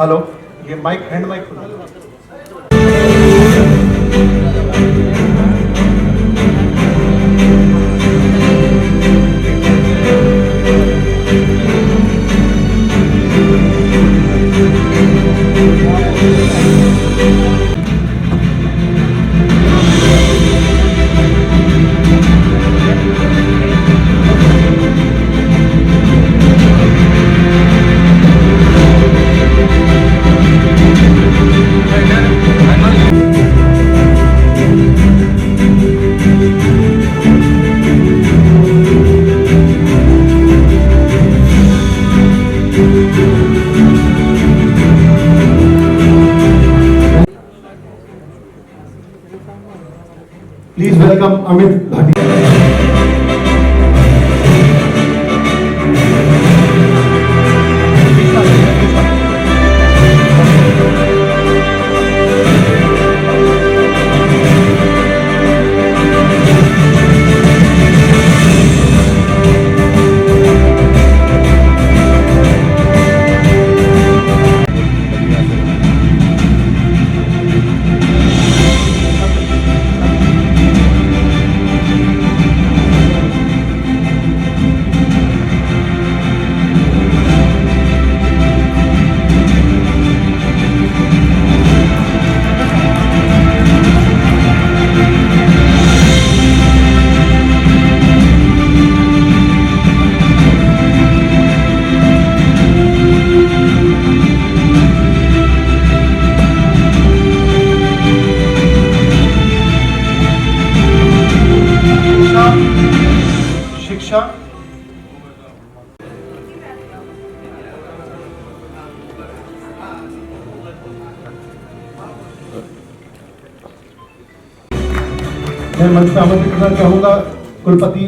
Hello, ये mic hand mic खुला। Please welcome Amit Bhatia. शिक्षा मैं मंच पे आमंत्रित करना चाहूंगा कुलपति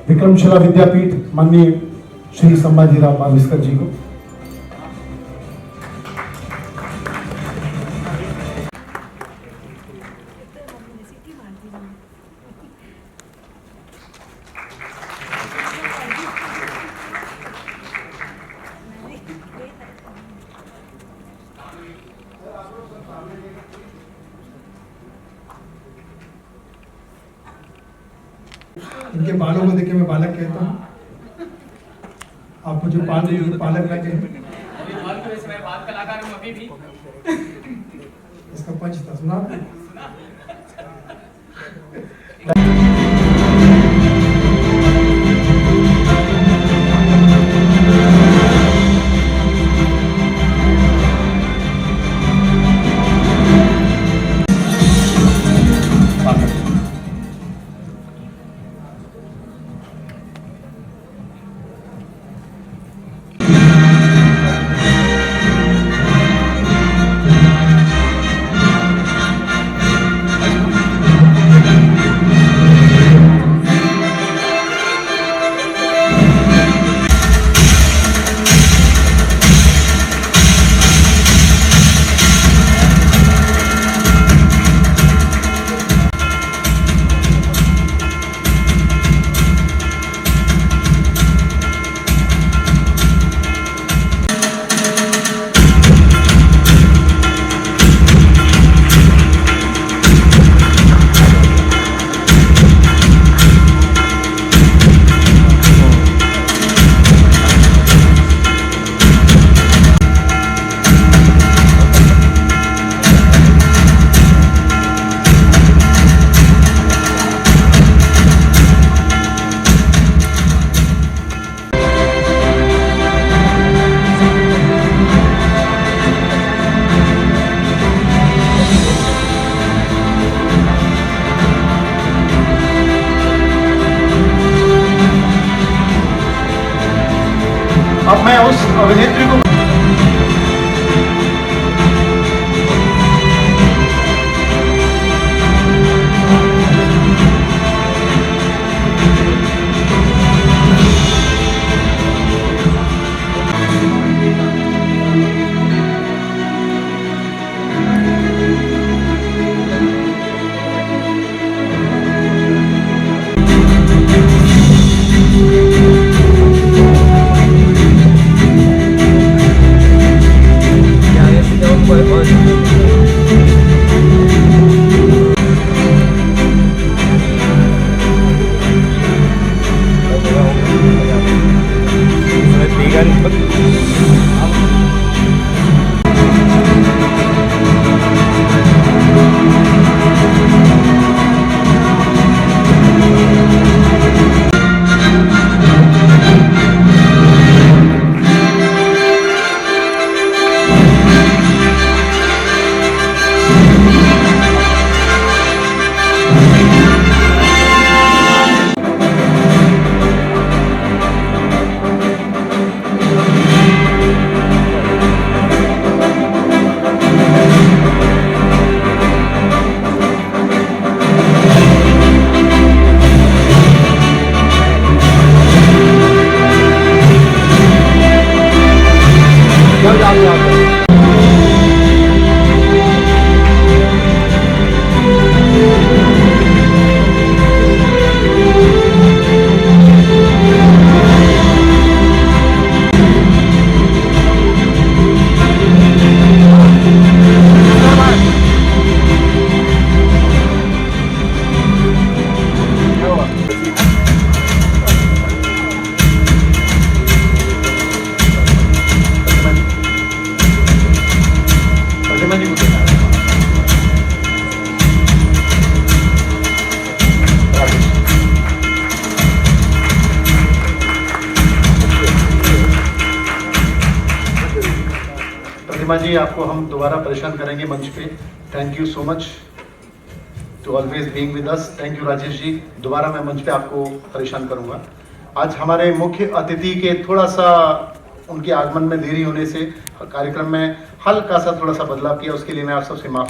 विक्रमशिला विद्यापीठ माननीय श्री संभाजीराव माविस्कर जी को। इनके बालों को देख के मैं बालक कहता हूँ, आप मुझे पालक लगे हैं। इसका पंच था, सुना आपने? अब मैं उस अभिनेत्री को प्रतिमा जी, आपको हम दोबारा परेशान करेंगे मंच पे। Thank you so much to always being with us. Thank you Rajesh ji, दोबारा मैं मंच पे आपको परेशान करूंगा। आज हमारे मुख्य अतिथि के थोड़ा सा उनके आगमन में देरी होने से कार्यक्रम में हल्का सा थोड़ा सा बदलाव किया, उसके लिए मैं आप सबसे माफ।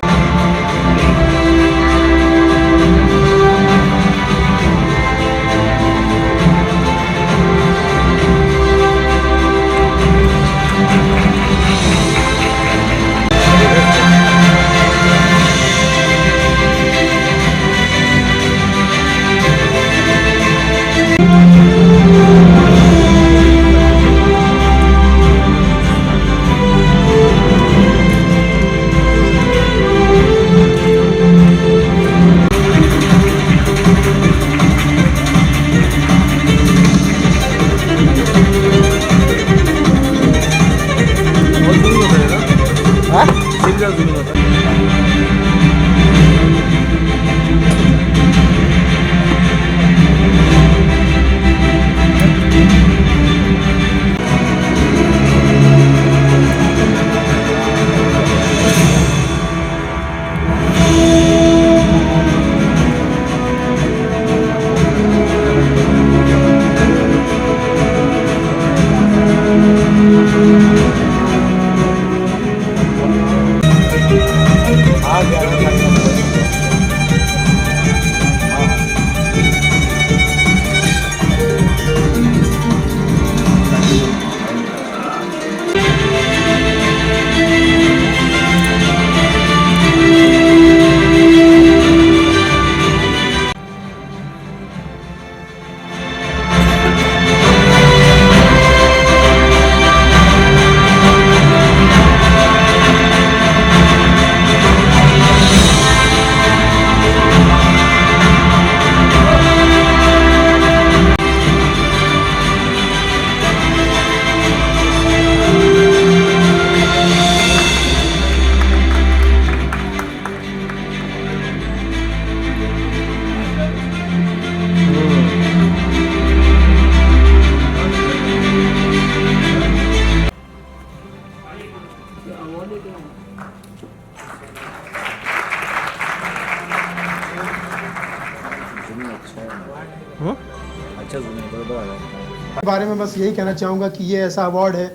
बारे में बस यही कहना चाहूँगा कि ये ऐसा अवार्ड है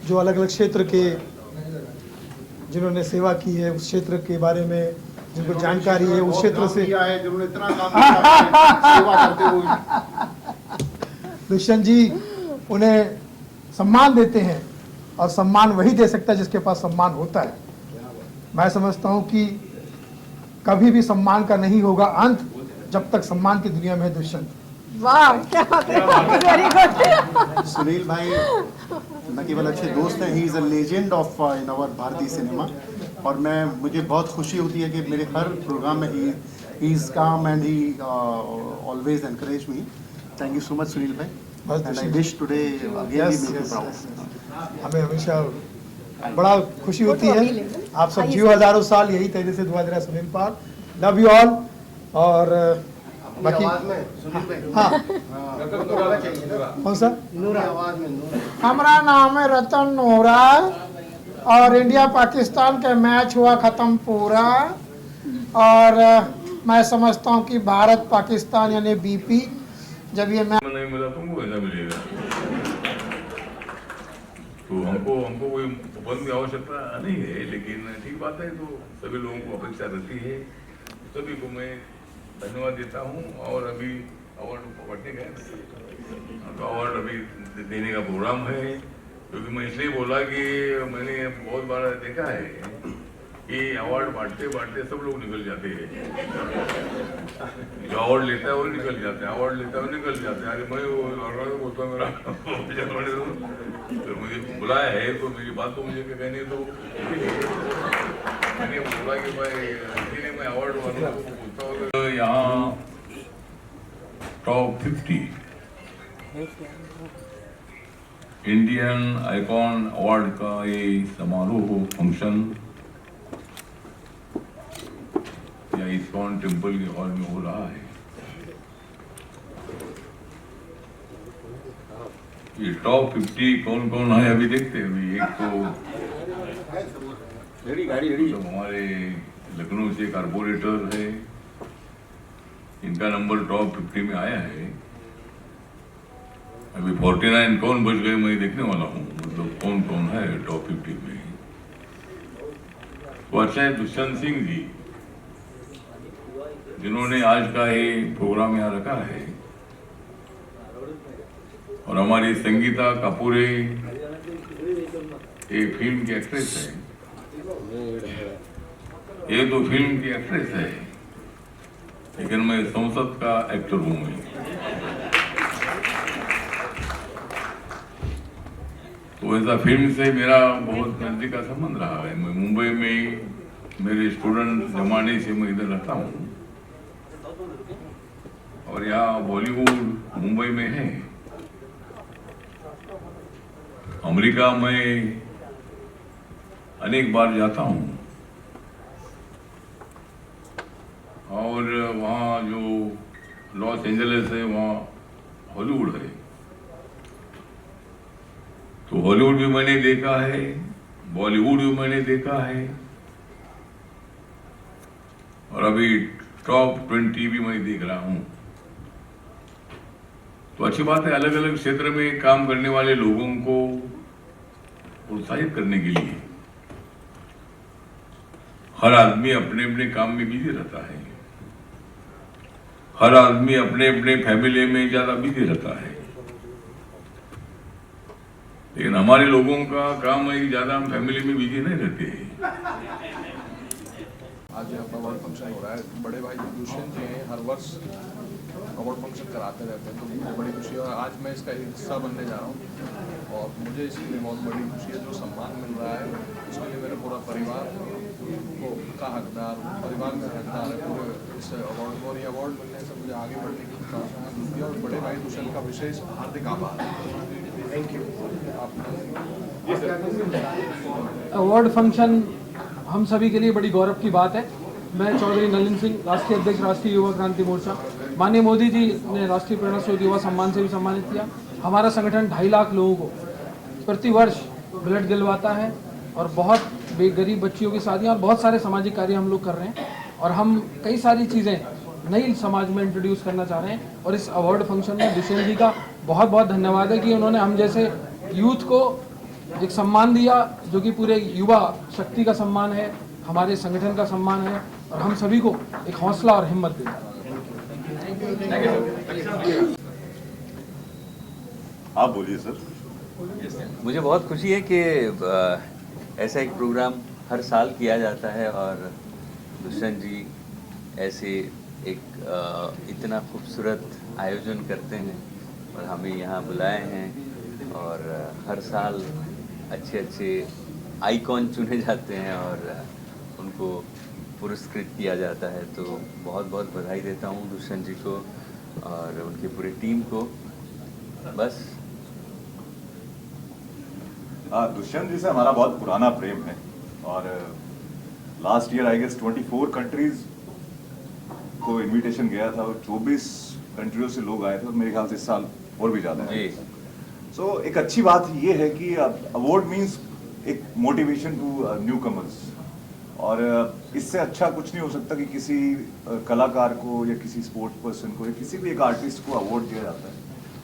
जो अलग अलग क्षेत्र के जिन्होंने सेवा की है, उस क्षेत्र के बारे में जिनको जानकारी है, उस क्षेत्र से जिन्होंने इतना काम किया सेवा करते हुए। दुष्यंत जी उन्हें सम्मान देते हैं और सम्मान वही दे सकता है जिसके पास सम्मान होता है। मैं समझता हूँ कि कभी भी सम्मान का नहीं होगा अंत जब तक सम्मान की दुनिया में है। दुष्यंत वाह, क्या बात है, वेरी गुड। सुनील भाई न केवल अच्छे दोस्त हैं, he is a legend of in our भारतीय सिनेमा। और मुझे बहुत खुशी होती है कि मेरे हर प्रोग्राम में he is calm and he always encourage me. Thank you so much Sunil भाई, and I wish today again we make you proud. हमें हमेशा बड़ा खुशी होती है। आप सब जियो हजारों साल, यही तेजी से दुआ दे रहा है Sunil Pal. Love you all. और बाकी हाँ कौन सा हमारा नाम है रतन नोरा और इंडिया पाकिस्तान का मैच हुआ ख़त्म पूरा और मैं समझता हूँ कि भारत पाकिस्तान यानी बीपी जब ये मैच नहीं मिला तुमको ऐसा मिलेगा। तो हमको कोई उपन की आवश्यकता नहीं है, लेकिन ठीक बात है। तो सभी लोगों को अपेक्षा रहती है, सभी को मैं धन्यवाद देता हूँ। और अभी अवार्ड पकड़ने गए तो अवार्ड अभी देने का प्रोग्राम है, क्योंकि मैं इसलिए बोला कि मैंने बहुत बार देखा है कि अवार्ड बांटते बांटते सब लोग निकल जाते हैं। जो अवार्ड लेता है वो निकल जाते हैं, अवार्ड लेता है वो निकल जाते हैं। अरे मैं बोलता हूँ मेरा तो मुझे बुलाया है तो मेरी बात तो मुझे कहनी तो मैंने बोला कि भाई इसीलिए मैं अवार्ड वालों को पूछता हूँ। तो यहाँ टॉप 50 इंडियन आइकॉन अवार्ड का ये समारोह फंक्शन या इस्कॉन टेम्पल के हॉल में हो रहा है। ये टॉप 50 कौन कौन है अभी देखते हैं। अभी एक तो हमारे लखनऊ से कारपोरेटर है, इनका नंबर टॉप 50 में आया है। अभी 49 कौन बच गए मैं देखने वाला हूँ, मतलब कौन कौन है टॉप 50 में। वो अच्छा है दुष्यंत सिंह जी, जिन्होंने आज का ये प्रोग्राम यहाँ रखा है। और हमारी संगीता कपूरे एक फिल्म की एक्ट्रेस है, ये तो फिल्म की एक्ट्रेस है, लेकिन मैं संसद का एक्टर हूँ। तो ऐसा फिल्म से मेरा बहुत नजदीक का संबंध रहा है। मैं मुंबई में मेरे स्टूडेंट जमाने से मैं इधर रहता हूँ और यहाँ बॉलीवुड मुंबई में है। अमेरिका में अनेक बार जाता हूँ और वहाँ जो लॉस एंजलिस है वहाँ हॉलीवुड है, तो हॉलीवुड भी मैंने देखा है, बॉलीवुड भी मैंने देखा है और अभी टॉप 20 भी मैं देख रहा हूँ। तो अच्छी बात है, अलग अलग क्षेत्र में काम करने वाले लोगों को प्रोत्साहित करने के लिए हर आदमी अपने अपने काम में बिजी रहता है, हर आदमी अपने अपने फैमिली में ज्यादा बिजी रहता है। लेकिन हमारे लोगों का काम है कि ज्यादा हम फैमिली में बिजी नहीं रहते हैं। आज यहाँ पर अवार्ड फंक्शन हो रहा है। बड़े भाई दुष्यंत जी हैं, हर वर्ष अवार्ड फंक्शन कराते रहते हैं, तो मुझे बड़ी खुशी है और आज मैं इसका हिस्सा बनने जा रहा हूँ और मुझे इसके लिए बहुत बड़ी खुशी है। जो सम्मान मिल रहा है उसके लिए मेरा पूरा परिवार को का हकदार, परिवार में हकदार है पूरे इस अवार्ड को। और ये अवार्ड मिलने से मुझे आगे बढ़ने की प्रोत्साहन मिलती है और बड़े भाई दुष्यंत का विशेष हार्दिक आभार। Thank you. अवार्ड फंक्शन हम सभी के लिए बड़ी गौरव की बात है। मैं चौधरी नलिन सिंह, राष्ट्रीय अध्यक्ष राष्ट्रीय युवा क्रांति मोर्चा। माननीय मोदी जी ने राष्ट्रीय प्रेरणा स्रोत युवा सम्मान से भी सम्मानित किया। हमारा संगठन 2.5 लाख लोगों को प्रति वर्ष ब्लड दिलवाता है और बहुत गरीब बच्चियों की शादियाँ और बहुत सारे सामाजिक कार्य हम लोग कर रहे हैं और हम कई सारी चीज़ें नई समाज में इंट्रोड्यूस करना चाह रहे हैं। और इस अवार्ड फंक्शन में दुष्यंत जी का बहुत बहुत धन्यवाद है कि उन्होंने हम जैसे यूथ को एक सम्मान दिया, जो कि पूरे युवा शक्ति का सम्मान है, हमारे संगठन का सम्मान है और हम सभी को एक हौसला और हिम्मत देता है। आप बोलिए सर। मुझे बहुत खुशी है कि ऐसा एक प्रोग्राम हर साल किया जाता है और दुष्यंत जी ऐसे एक इतना खूबसूरत आयोजन करते हैं और हमें यहाँ बुलाए हैं और हर साल अच्छे अच्छे आइकॉन चुने जाते हैं और उनको पुरस्कृत किया जाता है। तो बहुत बहुत बधाई देता हूँ दुष्यंत जी को और उनकी पूरी टीम को। बस दुष्यंत जी से हमारा बहुत पुराना प्रेम है और last year I guess 24 countries को इनविटेशन गया था और 24 कंट्रियों से लोग आए थे और मेरे ख्याल से इस साल और भी ज्यादा है। सो एक अच्छी बात ये है कि अवार्ड मींस एक मोटिवेशन टू न्यू कमर्स और इससे अच्छा कुछ नहीं हो सकता कि किसी कलाकार को या किसी स्पोर्ट्स पर्सन को या किसी भी एक आर्टिस्ट को अवार्ड दिया जाता है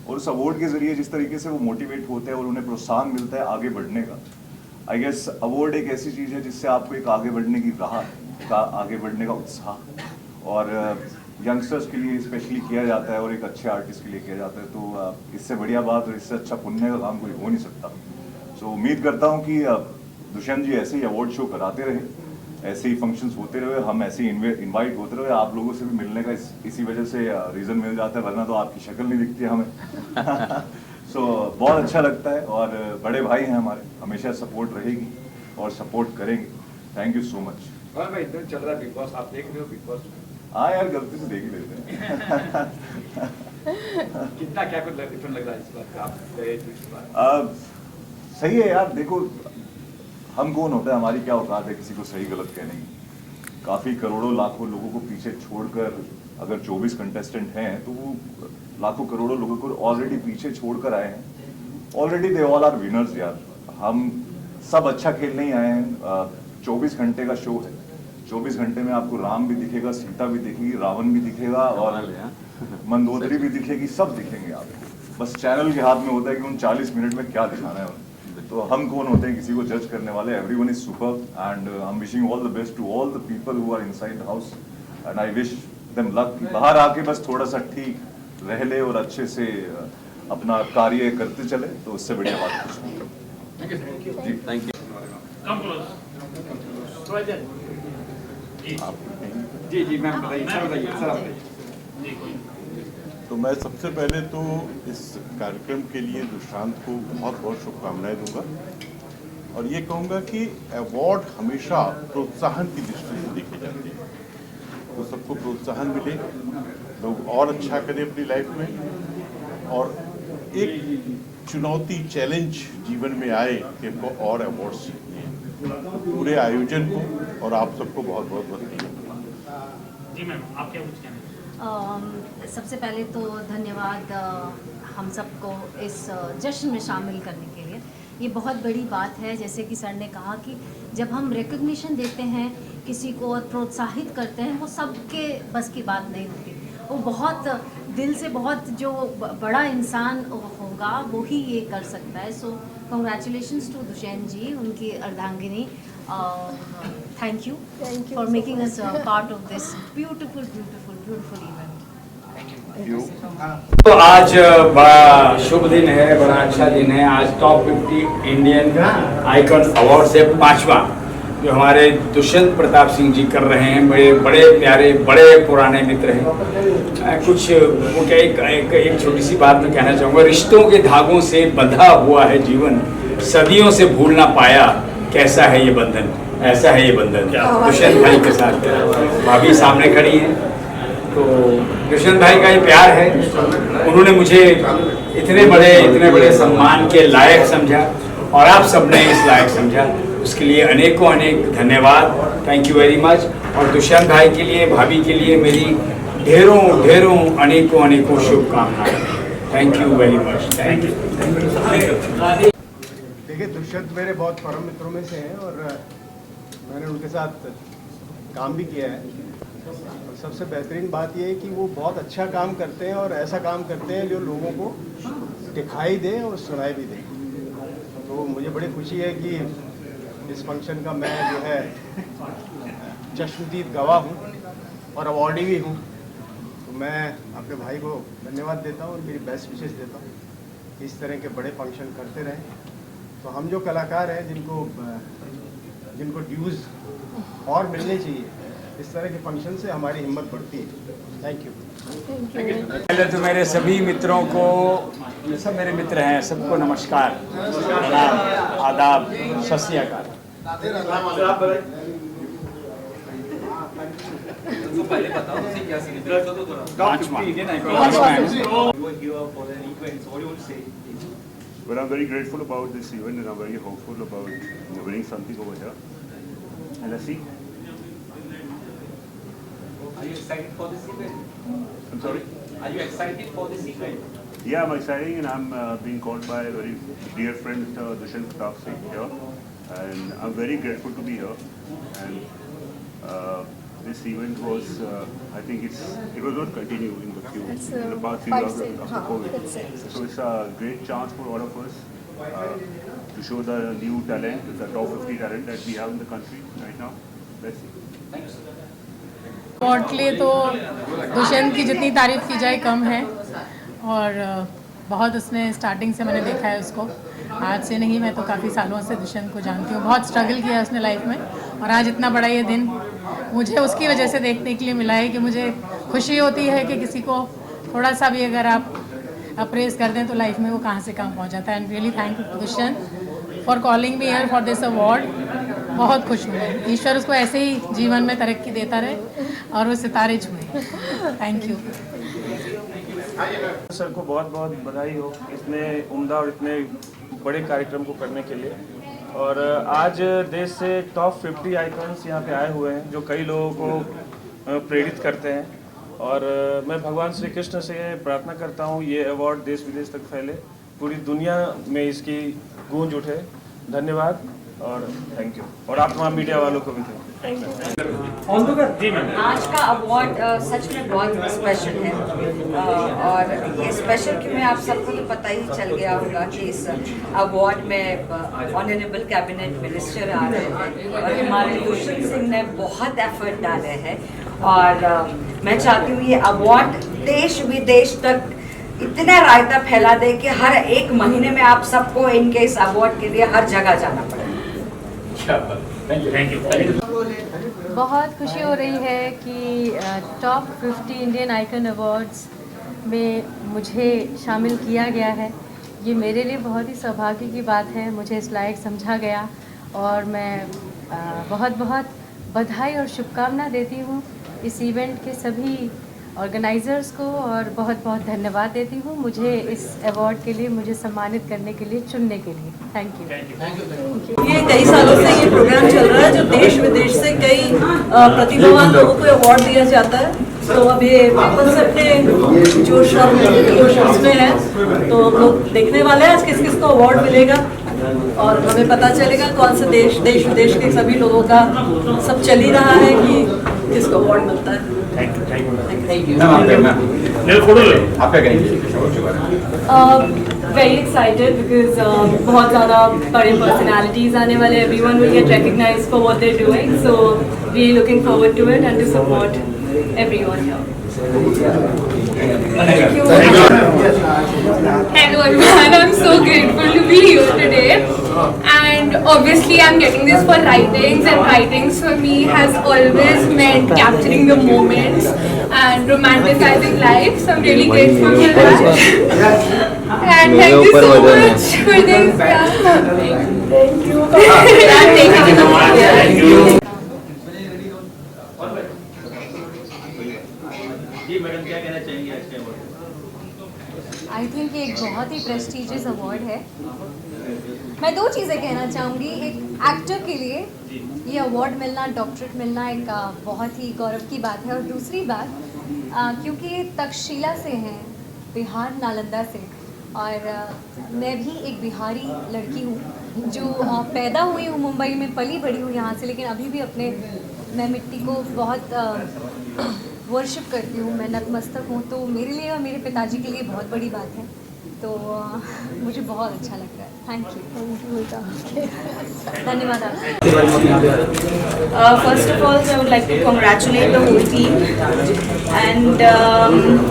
और उस अवार्ड के जरिए जिस तरीके से वो मोटिवेट होते हैं और उन्हें प्रोत्साहन मिलता है आगे बढ़ने का। आई गेस अवार्ड एक ऐसी चीज़ है जिससे आपको एक आगे बढ़ने की राह का आगे बढ़ने का उत्साह और यंगस्टर्स के लिए स्पेशली किया जाता है और एक अच्छे आर्टिस्ट के लिए किया जाता है। तो इससे बढ़िया बात और इससे अच्छा पुण्य का काम कोई हो नहीं सकता। सो उम्मीद करता हूँ कि दुष्यंत जी ऐसे ही अवार्ड शो कराते रहे, ऐसे ही फंक्शंस होते रहे, हम ऐसे ही इनवाइट होते रहे। आप लोगों से भी मिलने का इसी वजह से रीज़न मिल जाता है, वरना तो आपकी शक्ल नहीं दिखती हमें। सो बहुत अच्छा लगता है और बड़े भाई हैं हमारे, हमेशा सपोर्ट रहेगी और सपोर्ट करेंगे। Thank you so much. भाई इधर चल रहा है बिग बॉस, आप देख रहे हो बिग बॉस? हाँ यार, गलती से देख ही लेते हैं। कितना क्या कुछ डिफरेंट लग रहा है इस बार आप गए तो इस बार? सही है यार, देखो हम कौन होता है, हमारी क्या औकात है किसी को सही गलत कहने की। काफ़ी करोड़ों लाखों लोगों को पीछे छोड़कर अगर 24 कंटेस्टेंट हैं तो वो लाखों करोड़ों लोगों को ऑलरेडी पीछे छोड़कर आए हैं। Already they all are winners यार। हम सब अच्छा खेलने ही आए हैं। 24 घंटे का शो है, 24 घंटे में आपको राम भी दिखेगा, सीता भी दिखेगी, रावण भी दिखेगा और मंदोदरी भी दिखेगी, सब दिखेंगे आपको। बस चैनल के हाथ में होता है कि उन 40 मिनट में क्या दिखाना है। तो हम कौन होते हैं किसी को जज करने वाले। Everyone is super and I am wishing all the best to all the people who are inside the house and I wish them luck. बाहर आके बस थोड़ा सा ठीक रह ले और अच्छे से अपना कार्य करते चले, तो उससे बढ़िया बात कुछ नहीं। जी थैंक जी जी मैम बताइए, सर बताइए, सर आप बताइए। तो मैं सबसे पहले तो इस कार्यक्रम के लिए दुष्यंत को बहुत बहुत शुभकामनाएं दूंगा और ये कहूँगा कि अवार्ड हमेशा प्रोत्साहन की दृष्टि से देखे जाते हैं, तो सबको प्रोत्साहन मिले, लोग और अच्छा करें अपनी लाइफ में और एक चुनौती चैलेंज जीवन में आए कि हमको और अवार्ड्स जीतने हैं। पूरे आयोजन को और आप सबको बहुत बहुत बधाई। जी मैम, आप क्या कुछ कहना है? सबसे पहले तो धन्यवाद हम सबको इस जश्न में शामिल करने के लिए। ये बहुत बड़ी बात है, जैसे कि सर ने कहा कि जब हम रिकग्निशन देते हैं किसी को और प्रोत्साहित करते हैं, वो सबके बस की बात नहीं होती। वो बहुत दिल से बहुत जो बड़ा इंसान होगा वो ही ये कर सकता है। So congratulations to Dushyant ji, उनकी अर्धांगिनी। Thank you for making us part of this beautiful event. तो आज बड़ा शुभ दिन है, बड़ा अच्छा दिन है। आज टॉप 50 इंडियन आइकॉन अवार्ड से 5वां जो हमारे दुष्यंत प्रताप सिंह जी कर रहे हैं। बड़े प्यारे, बड़े पुराने मित्र हैं। कुछ वो क्या एक छोटी सी बात मैं कहना चाहूँगा। रिश्तों के धागों से बंधा हुआ है जीवन, सदियों से भूल ना पाया, कैसा है ये बंधन, ऐसा है ये बंधन। दुष्यंत भाई के साथ भाभी सामने खड़ी हैं, तो दुष्यंत भाई का ये प्यार है। उन्होंने मुझे इतने बड़े सम्मान के लायक समझा और आप सबने इस लायक समझा, उसके लिए अनेकों अनेक धन्यवाद। Thank you very much. और दुष्यंत भाई के लिए, भाभी के लिए मेरी ढेरों अनेकों शुभकामनाएं। Thank you very much. Thank you. देखिए, दुष्यंत मेरे बहुत परम मित्रों में से हैं और मैंने उनके साथ काम भी किया है। और सबसे बेहतरीन बात यह है कि वो बहुत अच्छा काम करते हैं और ऐसा काम करते हैं जो लोगों को दिखाई दे और सुनाई भी दे। तो मुझे बड़ी खुशी है कि इस फंक्शन का मैं जो है चश्मदीद गवाह हूँ और अवॉर्डी भी हूँ। तो मैं अपने भाई को धन्यवाद देता हूँ और मेरी बेस्ट विशेष देता हूँ। इस तरह के बड़े फंक्शन करते रहें। तो हम जो कलाकार हैं जिनको ड्यूज़ और मिलने चाहिए, इस तरह के फंक्शन से हमारी हिम्मत बढ़ती है। Thank you. पहले तो मेरे सभी मित्रों को, ये सब मेरे मित्र हैं, सबको नमस्कार, आदाब, सत श्री अकाल। पहले बताओ क्या पांचवा। But I'm very grateful about this event and I'm very hopeful about winning something over here. And let's see. Are you excited for this event? I'm sorry? Are you excited for this event? Yeah, I'm excited and I'm being called by a very dear friend, Mr. Dushyant Pratap Singh here. And I'm very grateful to be here. And this event was, I think it was not continue in the queue in the past few years after COVID. So it's a great chance for all of us to show the new talent, the top 50 talent that we have in the country right now. Let's see. Award के लिए तो दुष्यंत की जितनी तारीफ की जाए कम है और बहुत उसने स्टार्टिंग से मैंने देखा है उसको, आज से नहीं, मैं तो काफ़ी सालों से दुष्यंत को जानती हूँ। बहुत स्ट्रगल किया उसने लाइफ में और आज इतना बड़ा ये दिन मुझे उसकी वजह से देखने के लिए मिला है कि मुझे खुशी होती है कि किसी को थोड़ा सा भी अगर आप अप्रेस कर दें तो लाइफ में वो कहाँ से कहाँ पहुँच जाता है। And really thank you Dushyant for calling me here for this award. बहुत खुश हूँ, ईश्वर उसको ऐसे ही जीवन में तरक्की देता रहे और वो सितारे छुए। थैंक यू सर को बहुत बहुत बधाई हो इतने उम्दा और इतने बड़े कार्यक्रम को करने के लिए। और आज देश से टॉप 50 आइकन्स यहाँ पे आए हुए हैं जो कई लोगों को प्रेरित करते हैं और मैं भगवान श्री कृष्ण से प्रार्थना करता हूँ ये अवार्ड देश विदेश तक फैले, पूरी दुनिया में इसकी गूंज उठे। धन्यवाद और थैंक यू। और आप तमाम मीडिया वालों को भी थैंक यू। आज का अवार्ड सच में बहुत स्पेशल है और ये स्पेशल क्यों है आप सबको तो पता ही चल गया होगा कि इस अवार्ड में ऑनरेबल कैबिनेट मिनिस्टर आ रहे हैं और हमारे दुष्यंत सिंह ने बहुत एफर्ट डाले हैं और मैं चाहती हूँ ये अवार्ड देश विदेश तक इतना रायता फैला दे कि हर एक महीने में आप सबको इनके इस अवार्ड के लिए हर जगह जाना पड़े। बहुत खुशी हो रही है कि टॉप 50 इंडियन आइकन अवार्ड्स में मुझे शामिल किया गया है। ये मेरे लिए बहुत ही सौभाग्य की बात है, मुझे इस लायक समझा गया और मैं बहुत बहुत बधाई और शुभकामना देती हूँ इस इवेंट के सभी ऑर्गेनाइजर्स को और बहुत बहुत धन्यवाद देती हूँ मुझे इस अवार्ड के लिए, मुझे सम्मानित करने के लिए, चुनने के लिए। Thank you. ये कई सालों से ये प्रोग्राम चल रहा है जो देश विदेश से कई प्रतिभावान लोगों को अवार्ड दिया जाता है। तो अब ये वापस से अपने जोश में है तो हम लोग देखने वाले हैं आज किस किस को अवार्ड मिलेगा और हमें पता चलेगा कौन से देश विदेश के सभी लोगों का सब चल ही रहा है कि किसको अवार्ड मिलता है। Very excited because बहुत ज़्यादा बड़े personalities आने वाले, everyone will get recognized for what they're doing, so really looking forward to it and to support everyone here. Thank you. Hello everyone, I'm so grateful to be here today and obviously I'm getting this for writings and writings for me has always meant capturing the moments and romanticizing life, so I'm really grateful for that and thank you so much for this. Thank you. Thank you. I think ये एक बहुत ही prestigious award है। मैं दो चीज़ें कहना चाहूँगी, एक एक्टर के लिए ये अवार्ड मिलना, डॉक्टरेट मिलना एक बहुत ही गौरव की बात है और दूसरी बात क्योंकि ये तक्षशिला से हैं, बिहार नालंदा से और मैं भी एक बिहारी लड़की हूँ जो पैदा हुई हूँ मुंबई में, पली बड़ी हूँ यहाँ से, लेकिन अभी भी मैं मिट्टी को बहुत वर्शिप करती हूँ, मैं नतमस्तक हूँ। तो मेरे लिए और मेरे पिताजी के लिए बहुत बड़ी बात है, तो मुझे बहुत अच्छा लग रहा है। थैंक यू धन्यवाद आपका। First of all, I would like to congratulate the whole team and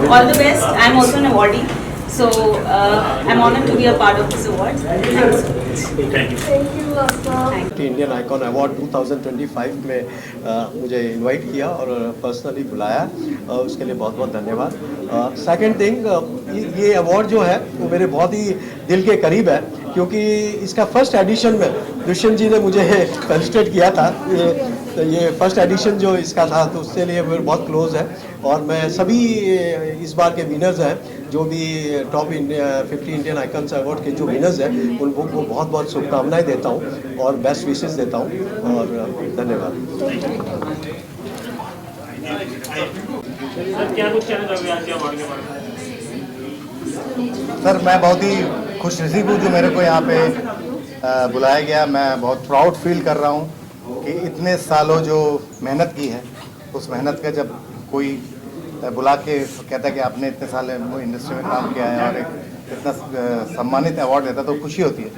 all the best. I am also an awardee, so I am honored to be a part of this award. Thank you so much. Thank you. Indian icon award 2025 में मुझे invite किया और personally बुलाया, उसके लिए बहुत बहुत धन्यवाद। सेकंड थिंग, ये अवार्ड जो है वो मेरे बहुत ही दिल के करीब है क्योंकि इसका फर्स्ट एडिशन में दुष्यंत जी ने मुझे फेलिसिटेट किया था। ये फर्स्ट एडिशन जो इसका था तो उसके लिए मेरे बहुत क्लोज है और मैं सभी इस बार के विनर्स हैं जो भी टॉप 50 इंडियन आइकन्स अवार्ड के जो विनर्स हैं उनको को बहुत बहुत शुभकामनाएं देता हूँ और बेस्ट विशेस देता हूँ और धन्यवाद। सर क्या कुछ कहना चाहोगे आज के अवार्ड के बारे में? सर मैं बहुत ही खुशनसीब हूँ जो मेरे को यहाँ पे बुलाया गया। मैं बहुत प्राउड फील कर रहा हूँ कि इतने सालों जो मेहनत की है उस मेहनत का जब कोई बुला के कहता है कि आपने इतने साल इंडस्ट्री में काम किया है और एक इतना सम्मानित अवार्ड देता तो खुशी होती है।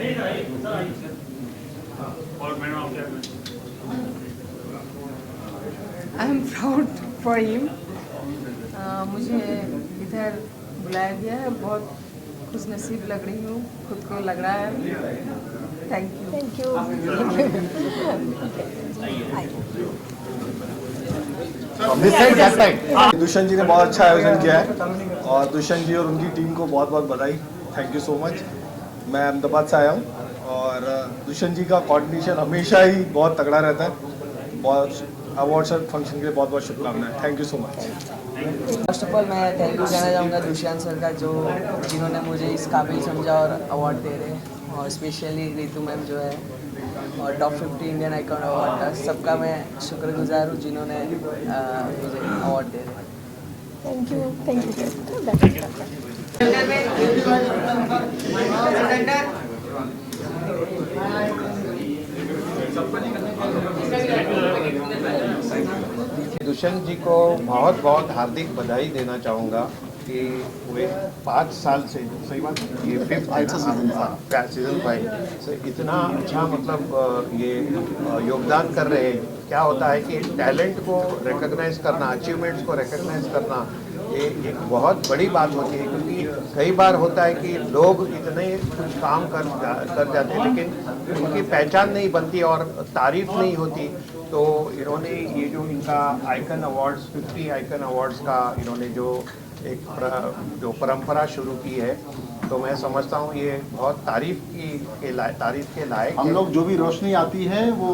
I am proud for him. मुझे इधर बुलाया गया है, बहुत खुशनसीब लग रही हूँ, खुद को लग रहा है। Thank you. दुष्यंत जी ने बहुत अच्छा आयोजन किया है और दुष्यंत जी और उनकी टीम को बहुत बहुत बधाई। Thank you so much. मैं अहमदाबाद से आया हूँ और दुष्यंत जी का कोऑर्डिनेशन हमेशा ही बहुत तगड़ा रहता है। बहुत अवार्ड फंक्शन के लिए बहुत बहुत शुभकामनाएं। Thank you so much. First of all मैं थैंक यू कहना चाहूँगा दुष्यंत सर का, जो जिन्होंने मुझे इस काबिल समझा और अवार्ड दे रहे हैं, और स्पेशली रितु मैम जो है और टॉप 50 इंडियन आइकॉन अवार्ड का, सबका मैं शुक्रगुजार हूँ जिन्होंने मुझे अवार्ड दे रहे हैं। थैंक दुष्यंत जी को बहुत बहुत हार्दिक बधाई देना चाहूँगा कि वे 5 साल से, सही बात, ये 5th सीजन 5 से इतना अच्छा मतलब ये योगदान कर रहे हैं। क्या होता है कि टैलेंट को रिकॉग्नाइज करना, अचीवमेंट्स को रिकॉग्नाइज करना, ये एक बहुत बड़ी बात होती है, क्योंकि कई बार होता है कि लोग इतने कुछ काम कर जाते हैं लेकिन उनकी पहचान नहीं बनती और तारीफ नहीं होती। तो इन्होंने ये जो इनका आइकन अवार्ड्स 50 आइकन अवार्ड्स का इन्होंने जो एक परंपरा शुरू की है, तो मैं समझता हूँ ये बहुत तारीफ के लायक। हम लोग जो भी रोशनी आती है वो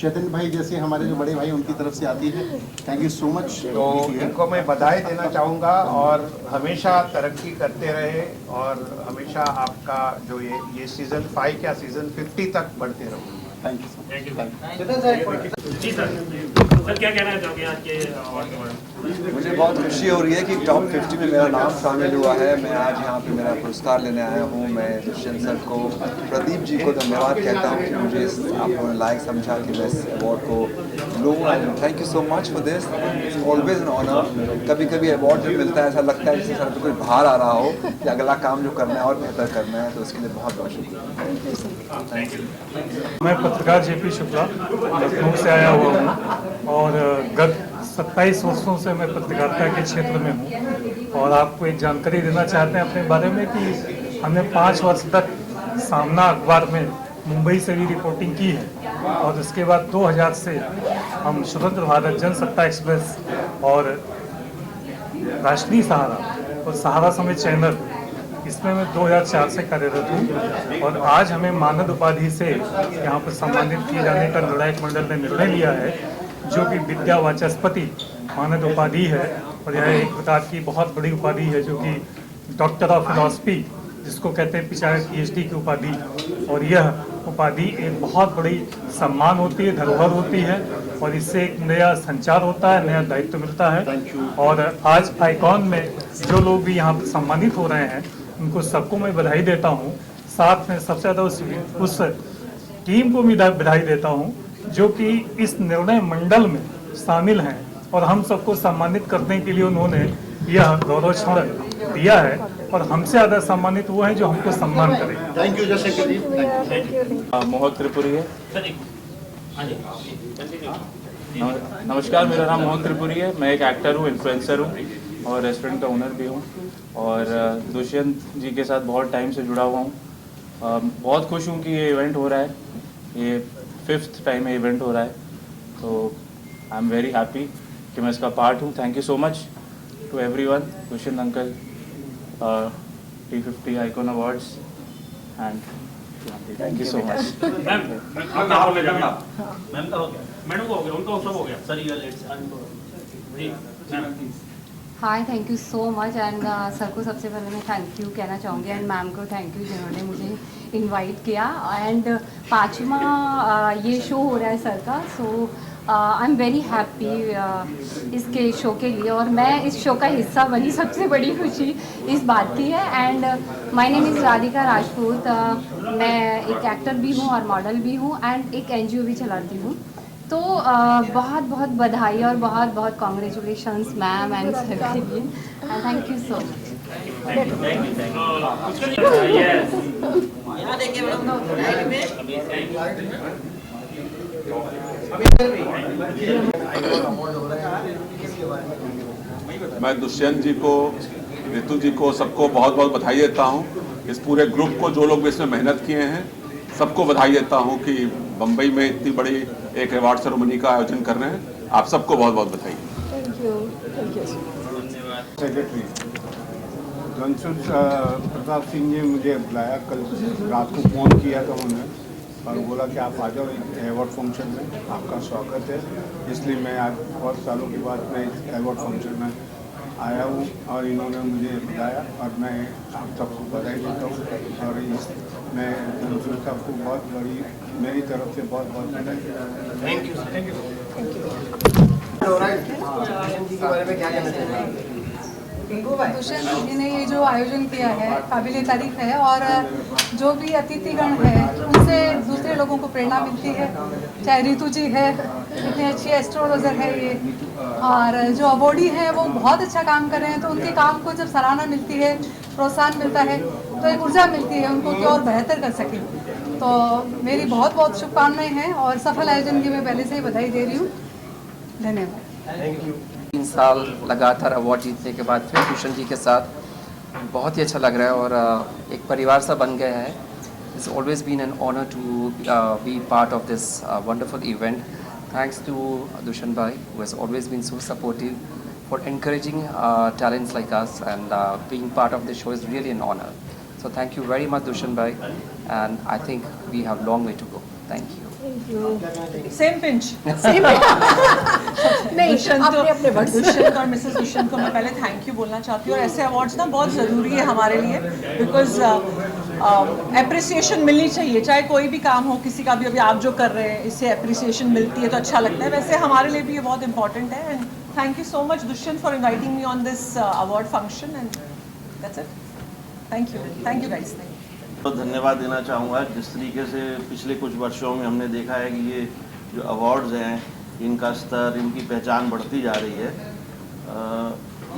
चेतन भाई जैसे हमारे जो बड़े भाई उनकी तरफ से आती है। Thank you so much. तो इनको मैं बधाई देना चाहूँगा और हमेशा तरक्की करते रहे और हमेशा आपका जो ये सीज़न 5 या सीज़न 50 तक बढ़ते रहो। थैंक यू जी सर, क्या कहना चाहोगे आज के अवार्ड के बारे में? मुझे बहुत खुशी हो रही है कि टॉप 50 में मेरा नाम शामिल हुआ है। मैं आज यहाँ पे मेरा पुरस्कार लेने आया हूँ। मैं दुष्यंत सर को, प्रदीप जी को धन्यवाद कहता हूँ कि मुझे आप लोगों ने लायक समझा कि मैं इस अवार्ड को लूँ। And thank you so much for this. It's always an honour. कभी कभी अवार्ड जब मिलता है ऐसा लगता है जैसे सर पे कोई भार आ रहा हो कि अगला काम जो करना है और बेहतर करना है, तो उसके लिए बहुत बहुत शुक्रिया। Thank you. मैं पत्रकार जेपी शुक्ला लखनऊ से आया हुआ हूँ और गत 27 वर्षों से मैं पत्रकारिता के क्षेत्र में हूँ और आपको एक जानकारी देना चाहते हैं अपने बारे में कि हमने 5 वर्ष तक सामना अखबार में मुंबई से भी रिपोर्टिंग की है और उसके बाद 2000 से हम स्वतंत्र भारत, जनसत्ता एक्सप्रेस और राष्ट्रीय सहारा और सहारा समेत चैनल, इसमें मैं 2004 से कार्यरत हूँ और आज हमें मानद उपाधि से यहाँ पर सम्मानित किए जाने का निर्णायक मंडल ने निर्णय लिया है, जो कि विद्या वाचस्पति मानद उपाधि है और यह एक प्रकार की बहुत बड़ी उपाधि है जो कि डॉक्टर ऑफ फिलॉसफी, जिसको कहते हैं पिछाड़ PhD की उपाधि। और यह उपाधि एक बहुत बड़ी सम्मान होती है, धरोहर होती है और इससे एक नया संचार होता है, नया दायित्व मिलता है। और आज आइकॉन में जो लोग भी यहाँ पर सम्मानित हो रहे हैं उनको सबको मैं बधाई देता हूँ। साथ में सबसे ज़्यादा उस टीम को भी बधाई देता हूँ जो कि इस निर्णय मंडल में शामिल हैं और हम सबको सम्मानित करने के लिए उन्होंने यह गौरव क्षण दिया है और हमसे ज़्यादा सम्मानित वो हैं जो हमको सम्मान करें। Thank you. मोहन त्रिपुरी है। नमस्कार, मेरा नाम मोहन त्रिपुरी है। मैं एक एक्टर हूँ, इन्फ्लुएंसर हूँ और रेस्टोरेंट का ओनर भी हूँ और दुष्यंत जी के साथ बहुत टाइम से जुड़ा हुआ हूँ। बहुत खुश हूँ कि ये इवेंट हो रहा है, ये 5th टाइम ये इवेंट हो रहा है, तो आई एम वेरी हैप्पी कि मैं इसका पार्ट हूँ। Thank you so much to everyone, Dushyant uncle, T50 icon awards and thank you so much. Ma'am का हो गया, मैडम का हो गया, उनका सब हो गया सर। ये let's ma'am please. Hi, thank you so much and sir को सबसे पहले मैं थैंक यू कहना चाहूँगी एंड मैम को थैंक यू जिन्होंने मुझे इनवाइट किया एंड 5वां ये शो हो रहा है सर का, सो आई एम वेरी हैप्पी इसके शो के लिए और मैं इस शो का हिस्सा बनी, सबसे बड़ी खुशी इस बात की है। And my name is Radhika Rajput, मैं एक एक्टर भी हूँ और मॉडल भी हूँ एंड एक NGO भी चलाती हूँ। तो बहुत बहुत बधाई और बहुत बहुत कॉन्ग्रेचुलेशंस मैम एंड सर के लिए एंड थैंक यू सो मैं दुष्यंत जी को, ऋतु जी को, सबको बहुत बहुत बधाई देता हूँ। इस पूरे ग्रुप को, जो लोग इसमें मेहनत किए हैं, सबको बधाई देता हूँ कि बम्बई में इतनी बड़ी एक अवार्ड सेरेमनी का आयोजन कर रहे हैं। आप सबको बहुत बहुत बधाई। Thank you secretary Dhansukh Pratap Singh ji मुझे बुलाया, कल रात को फ़ोन किया था उन्होंने और बोला कि आप आ जाओ अवार्ड फंक्शन में, आपका स्वागत है। इसलिए मैं आज बहुत सालों के बाद मैं इस अवार्ड फंक्शन में आया हूँ और इन्होंने मुझे बुलाया और मैं आप सबको बधाई देता हूँ और मैं धनसुख साहब को बहुत बड़ी मेरी तरफ से बहुत बहुत बधाई। Thank you thank you. Dushyant ji ने ये जो आयोजन किया है काबिल तारीफ है और जो भी अतिथिगण है उनसे दूसरे लोगों को प्रेरणा मिलती है। चाहे ऋतु जी है, इतनी अच्छी एस्ट्रोलॉजर है ये, और जो अवॉर्डी है वो बहुत अच्छा काम कर रहे हैं, तो उनके काम को जब सराहना मिलती है, प्रोत्साहन मिलता है, तो एक ऊर्जा मिलती है उनको कि और बेहतर कर सकें। तो मेरी बहुत बहुत शुभकामनाएं हैं और सफल आयोजन की मैं पहले से ही बधाई दे रही हूँ। धन्यवाद। Thank you. 3 साल लगातार अवार्ड जीतने के बाद फिर दुष्यंत जी के साथ बहुत ही अच्छा लग रहा है और एक परिवार सा बन गया है। It's always been an honor to be part of this wonderful event. Thanks to Dushyant Bhai, who has always been so supportive, for encouraging talents like us, and being part of the show is really an honor. So thank you very much, Dushyant Bhai, and I think we have a long way to go. Thank you. Same pinch नहीं, दुष्यंत और Mrs Dushyant को मैं पहले thank you बोलना चाहती हूँ और ऐसे अवार्ड्स ना बहुत ज़रूरी है हमारे लिए, बिकॉज एप्रिसिएशन मिलनी चाहिए, चाहे कोई भी काम हो, किसी का भी। अभी आप जो कर रहे हैं इससे एप्रिसिएशन मिलती है तो अच्छा लगता है, वैसे हमारे लिए भी ये बहुत इंपॉर्टेंट है। And thank you so much Dushyant for inviting me on this award function and that's it. Thank you guys. तो धन्यवाद देना चाहूँगा। जिस तरीके से पिछले कुछ वर्षों में हमने देखा है कि ये जो अवार्ड्स हैं, इनका स्तर, इनकी पहचान बढ़ती जा रही है।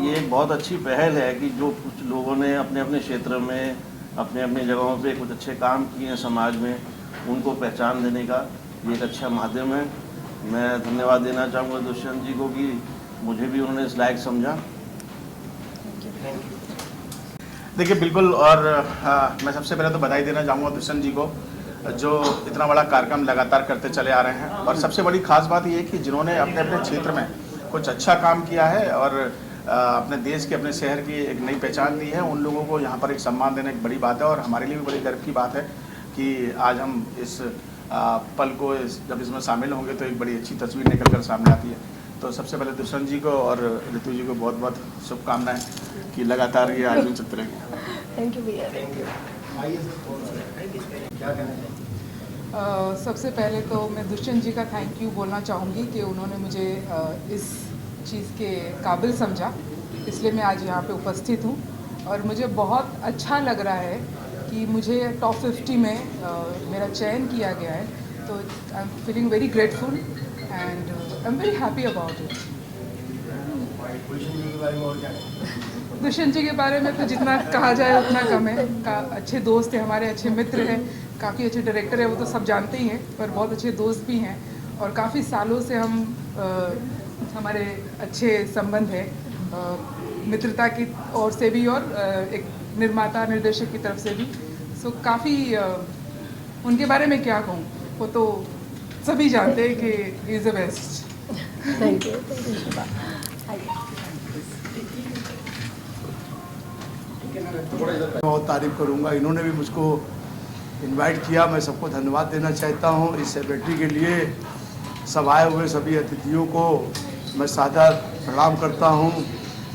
ये एक बहुत अच्छी पहल है कि जो कुछ लोगों ने अपने अपने क्षेत्र में, अपने अपने जगहों पे कुछ अच्छे काम किए हैं समाज में, उनको पहचान देने का ये एक अच्छा माध्यम है। मैं धन्यवाद देना चाहूँगा दुष्यंत जी को कि मुझे भी उन्होंने इस लायक समझा। देखिए बिल्कुल, और मैं सबसे पहले तो बधाई देना चाहूँगा दुष्यंत जी को, जो इतना बड़ा कार्यक्रम लगातार करते चले आ रहे हैं। और सबसे बड़ी खास बात ये है कि जिन्होंने अपने अपने क्षेत्र में कुछ अच्छा काम किया है और अपने देश के, अपने शहर की एक नई पहचान दी है, उन लोगों को यहाँ पर एक सम्मान देना एक बड़ी बात है। और हमारे लिए भी बड़ी गर्व की बात है कि आज हम इस पल को जब इसमें शामिल होंगे तो एक बड़ी अच्छी तस्वीर निकल कर सामने आती है। तो सबसे पहले दुष्यंत जी को और ऋतु जी को बहुत बहुत शुभकामनाएं कि लगातार ये आयोजन चलते रहेंगे। थैंक यू भैया। Thank you. सबसे पहले तो मैं दुष्यंत जी का थैंक यू बोलना चाहूँगी कि उन्होंने मुझे इस चीज़ के काबिल समझा, इसलिए मैं आज यहाँ पे उपस्थित हूँ। और मुझे बहुत अच्छा लग रहा है कि मुझे टॉप 50 में मेरा चयन किया गया है, तो I am feeling very grateful and I am very happy about it. Dushyant ji के बारे में तो जितना कहा जाए उतना कम है। अच्छे दोस्त हैं, हमारे अच्छे मित्र हैं, काफ़ी अच्छे डायरेक्टर है, वो तो सब जानते ही हैं, पर बहुत अच्छे दोस्त भी हैं और काफ़ी सालों से हमारे अच्छे संबंध हैं, मित्रता की ओर से भी और एक निर्माता निर्देशक की तरफ से भी। सो काफ़ी उनके बारे में क्या कहूँ, वो तो सभी जानते हैं कि he is the best. Thank you. बहुत तारीफ करूंगा, इन्होंने भी मुझको इनवाइट किया, मैं सबको धन्यवाद देना चाहता हूं। इस सेलिब्रिटी के लिए सब आए हुए सभी अतिथियों को मैं सादर प्रणाम करता हूं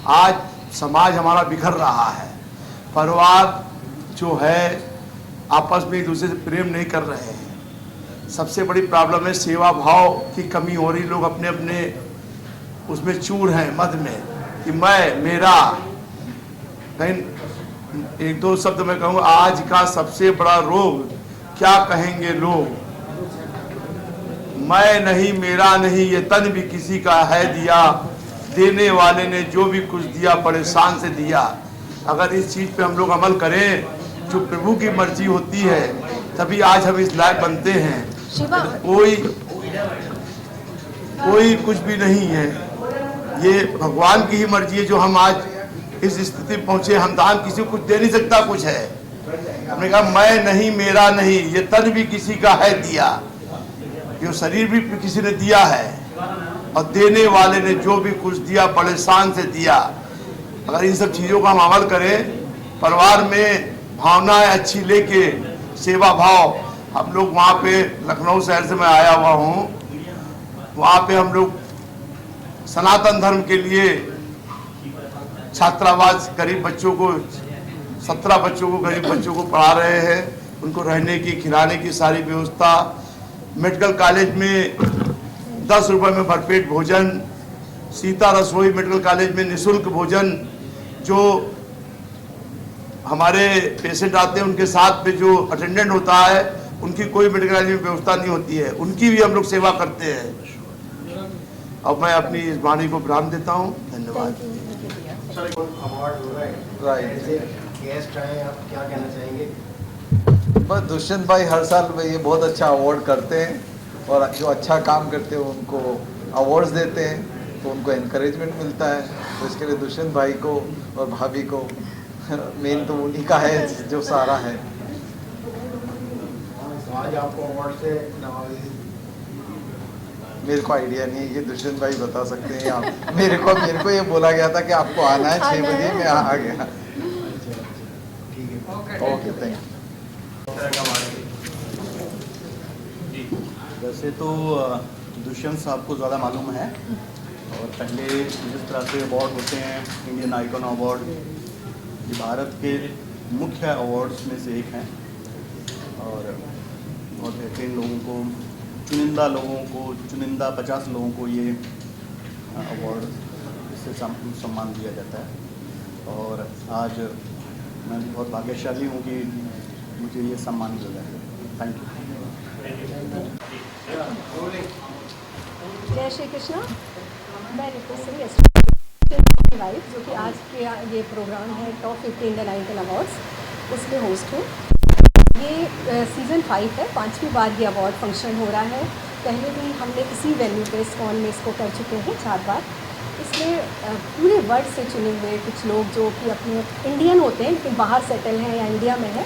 आज समाज हमारा बिखर रहा है, परिवार जो है आपस में एक दूसरे से प्रेम नहीं कर रहे हैं। सबसे बड़ी प्रॉब्लम है सेवा भाव की कमी हो रही, लोग अपने अपने उसमें चूर हैं मद में कि मैं मेरा। कहीं एक दो शब्द मैं कहूँगा, आज का सबसे बड़ा रोग क्या कहेंगे लोग, मैं नहीं मेरा नहीं ये तन भी किसी का है दिया, देने वाले ने जो भी कुछ दिया परेशान से दिया। अगर इस चीज़ पे हम लोग अमल करें जो प्रभु की मर्जी होती है, तभी आज हम इस लायक बनते हैं। कोई कुछ भी नहीं है, ये भगवान की ही मर्जी है जो हम आज इस स्थिति पहुंचे। हम दान किसी को कुछ दे नहीं सकता, कुछ है। हमने कहा मैं नहीं मेरा नहीं ये तन भी किसी का है दिया, ये शरीर भी किसी ने दिया है, और देने वाले ने जो भी कुछ दिया बड़े शान से दिया। अगर इन सब चीज़ों का हम अमल करें, परिवार में भावनाएं अच्छी लेके सेवा भाव, हम लोग वहाँ पे लखनऊ शहर से मैं आया हुआ हूँ, वहाँ पे हम लोग सनातन धर्म के लिए छात्रावास गरीब बच्चों को 17 बच्चों को गरीब बच्चों को पढ़ा रहे हैं, उनको रहने की खिलाने की सारी व्यवस्था। मेडिकल कॉलेज में 10 रुपये में भरपेट भोजन, सीता रसोई मेडिकल कॉलेज में निःशुल्क भोजन। जो हमारे पेशेंट आते हैं उनके साथ में जो अटेंडेंट होता है, उनकी कोई मेडिकल कॉलेज में व्यवस्था नहीं होती है, उनकी भी हम लोग सेवा करते हैं। अब मैं अपनी इस वाणी को विराम देता हूँ। धन्यवाद। गेस्ट आए, आप क्या कहना चाहेंगे? बस दुष्यंत भाई हर साल ये बहुत अच्छा अवार्ड करते हैं, और जो अच्छा काम करते हैं उनको अवार्ड्स देते हैं, तो उनको एनकरेजमेंट मिलता है। तो इसके लिए दुष्यंत भाई को और भाभी को मेन तो उन्हीं का है जो सारा है। आज आपको अवार्ड से नवाजी? मेरे को आइडिया नहीं है, ये दुष्यंत भाई बता सकते हैं आप। मेरे को ये बोला गया था कि आपको आना है 6 बजे, मैं आ गया। Okay, thank you. वैसे तो दुष्यंत साहब को ज़्यादा मालूम है, और पहले जिस तरह से अवार्ड होते हैं, इंडियन आइकॉन अवार्ड, ये भारत के मुख्य अवार्ड्स में से एक हैं, और बहुत बेहतरीन लोगों को, चुनिंदा लोगों को, चुनिंदा 50 लोगों को ये अवार्ड इससे सम्मान दिया जाता है। और आज मैं बहुत भाग्यशाली हूँ कि मुझे ये सम्मान मिला है। Thank you. जय श्री कृष्णा। मैं रितु सिंह, एस्ट्रोनॉमी वाइफ, जो कि आज के ये प्रोग्राम है टॉप 50 इंडियन आइकॉन अवार्ड्स, उसमें होस्ट हूँ। ये सीज़न 5 है, 5वीं बार ये अवार्ड फंक्शन हो रहा है। पहले भी हमने इसी वेन्यू पे स्कॉन में इसको कर चुके हैं 4 बार। इसमें पूरे वर्ल्ड से चुने हुए कुछ लोग जो कि अपने इंडियन होते हैं लेकिन बाहर सेटल हैं या इंडिया में है,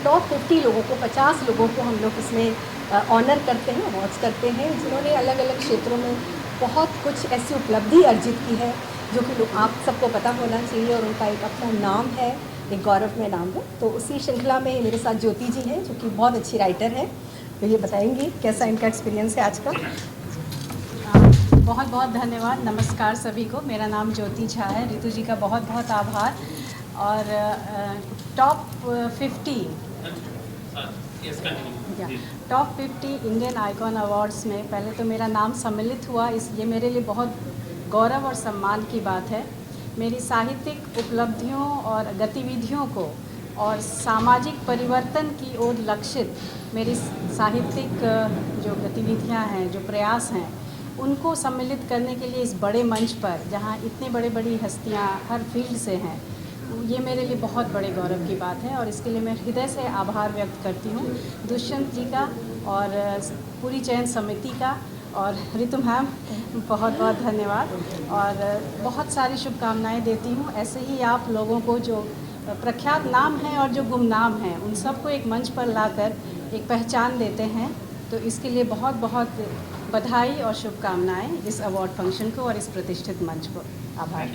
टॉप 50 लोगों को, 50 लोगों को हम लोग इसमें ऑनर करते हैं, अवार्ड्स करते हैं, जिन्होंने अलग अलग क्षेत्रों में बहुत कुछ ऐसी उपलब्धि अर्जित की है जो कि आप सबको पता होना चाहिए, और उनका एक अपना नाम है, एक गौरवमय नाम है। तो उसी श्रृंखला में मेरे साथ ज्योति जी हैं, जो कि बहुत अच्छी राइटर है, तो ये बताएंगी कैसा इनका एक्सपीरियंस है आज का। बहुत बहुत धन्यवाद, नमस्कार सभी को। मेरा नाम ज्योति झा है। रितु जी का बहुत बहुत आभार। और टॉप 50 इंडियन आइकॉन अवार्ड्स में पहले तो मेरा नाम सम्मिलित हुआ, ये मेरे लिए बहुत गौरव और सम्मान की बात है। मेरी साहित्यिक उपलब्धियों और गतिविधियों को और सामाजिक परिवर्तन की ओर लक्षित मेरी साहित्यिक जो गतिविधियां हैं, जो प्रयास हैं, उनको सम्मिलित करने के लिए इस बड़े मंच पर, जहां इतने बड़ी हस्तियां हर फील्ड से हैं, ये मेरे लिए बहुत बड़े गौरव की बात है। और इसके लिए मैं हृदय से आभार व्यक्त करती हूँ दुष्यंत जी का और पूरी चयन समिति का, और रितु मैम बहुत बहुत धन्यवाद, और बहुत सारी शुभकामनाएं देती हूँ। ऐसे ही आप लोगों को जो प्रख्यात नाम हैं और जो गुमनाम हैं, उन सबको एक मंच पर लाकर एक पहचान देते हैं, तो इसके लिए बहुत बहुत बधाई और शुभकामनाएं इस अवार्ड फंक्शन को और इस प्रतिष्ठित मंच को। आभार।